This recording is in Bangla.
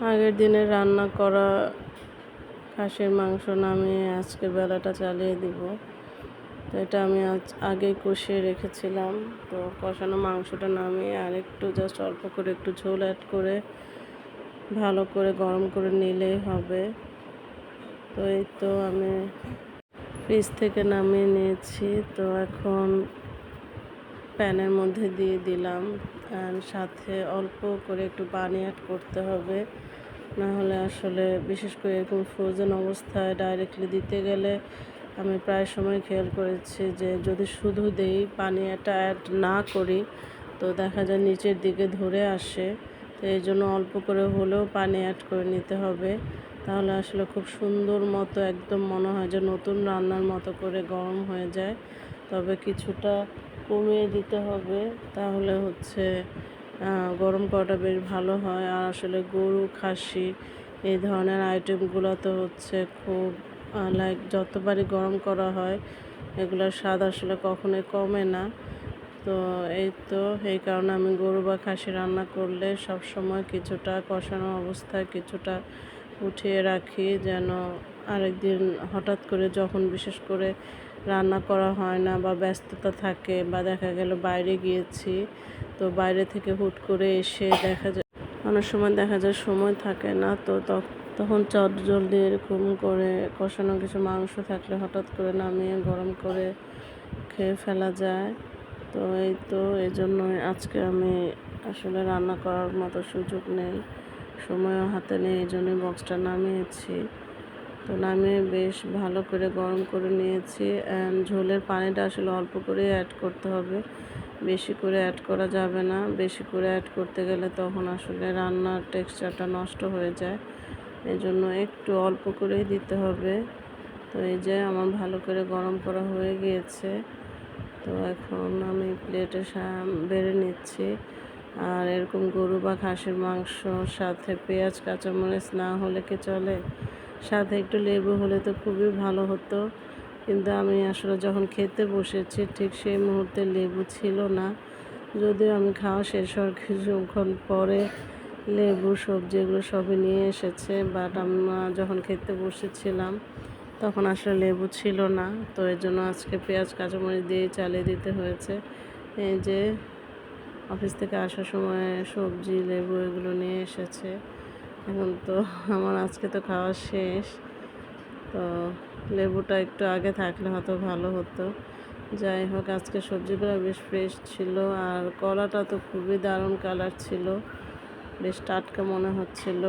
আগের দিনে রান্না করা খাসির মাংস নামিয়ে আজকের বেলাটা চালিয়ে দিব। তো এটা আমি আগেই কষিয়ে রেখেছিলাম। তো কষানো মাংসটা নামিয়ে আর একটু জাস্ট অল্প করে একটু ঝোল অ্যাড করে ভালো করে গরম করে নিলেই হবে। তো এই তো আমি ফ্রিজ থেকে নামিয়ে নিয়েছি। তো এখন প্যানের মধ্যে দিয়ে দিলাম, আর সাথে অল্প করে একটু পানি অ্যাড করতে হবে, না হলে আসলে বিশেষ করে এরকম ফ্রোজেন অবস্থায় ডাইরেক্টলি দিতে গেলে আমি প্রায় সময় খেয়াল করেছি যে যদি শুধু দেই পানি এটা অ্যাড না করি তো দেখা যায় নিচের দিকে ধরে আসে। তো এই জন্য অল্প করে হলেও পানি অ্যাড করে নিতে হবে, তাহলে আসলে খুব সুন্দর মতো একদম মনে হয় যে নতুন রান্নার মতো করে গরম হয়ে যায়। তবে কিছুটা কমিয়ে দিতে হবে, তাহলে হচ্ছে গরম করাটা বেশ ভালো হয়। আর আসলে গরু, খাসি এই ধরনের আইটেমগুলো তো হচ্ছে খুব লাইক যতবারই গরম করা হয় এগুলোর স্বাদ আসলে কখনোই কমে না। তো এই কারণে আমি গরু বা খাসি রান্না করলে সব সময় কিছুটা কষানো অবস্থায় কিছুটা উঠিয়ে রাখি, যেন আরেকদিন হঠাৎ করে যখন বিশেষ করে রান্না করা হয় না বা ব্যস্ততা থাকে বা দেখা গেল বাইরে গিয়েছি, তো বাইরে থেকে হুট করে এসে দেখা যায় অনেক সময় দেখা যায় সময় থাকে না, তো তখন চটজলদি এরকম করে কষানো কিছু মাংস থাকলে হঠাৎ করে নামিয়ে গরম করে খেয়ে ফেলা যায়। তো এই জন্যই আজকে আমি আসলে রান্না করার মতো সুযোগ নেই, সময়ও হাতে নেই, এই জন্যই বক্সটা নামিয়েছি। তো নামিয়ে বেশ ভালো করে গরম করে নিয়েছি। অ্যান্ড ঝোলের পানিটা আসলে অল্প করেই অ্যাড করতে হবে, বেশি করে অ্যাড করা যাবে না। বেশি করে অ্যাড করতে গেলে তখন আসলে রান্নার টেক্সচারটা নষ্ট হয়ে যায়, এই জন্য একটু অল্প করেই দিতে হবে। তো এই যে আমার ভালো করে গরম করা হয়ে গিয়েছে। তো এখন আমি প্লেটে বেড়ে নিচ্ছি। আর এরকম গরু বা খাসির মাংসর সাথে পেঁয়াজ কাঁচামরিচ না হলে কি চলে, সাথে একটু লেবু হলে তো খুবই ভালো হতো, কিন্তু আমি আসলে যখন খেতে বসেছি ঠিক সেই মুহূর্তে লেবু ছিল না। যদিও আমি খাওয়া শেষ হওয়ার কিছুক্ষণ পরে লেবু, সবজি এগুলো সবই নিয়ে এসেছে, বাট আমরা যখন খেতে বসেছিলাম তখন আসলে লেবু ছিল না। তো এর জন্য আজকে পেঁয়াজ কাঁচামরিচ দিয়েই চালিয়ে দিতে হয়েছে। এই যে অফিস থেকে আসার সময় সবজি, লেবু এগুলো নিয়ে এসেছে। এখন তো আমার আজকে তো খাওয়া শেষ। তো লেবুটা একটু আগে থাকলে হয়তো ভালো হতো। যাই হোক, আজকে সবজিগুলো বেশ ফ্রেশ ছিল, আর কলাটা তো খুবই দারুণ কালার ছিল, বেশ টাটকা মনে হচ্ছিল।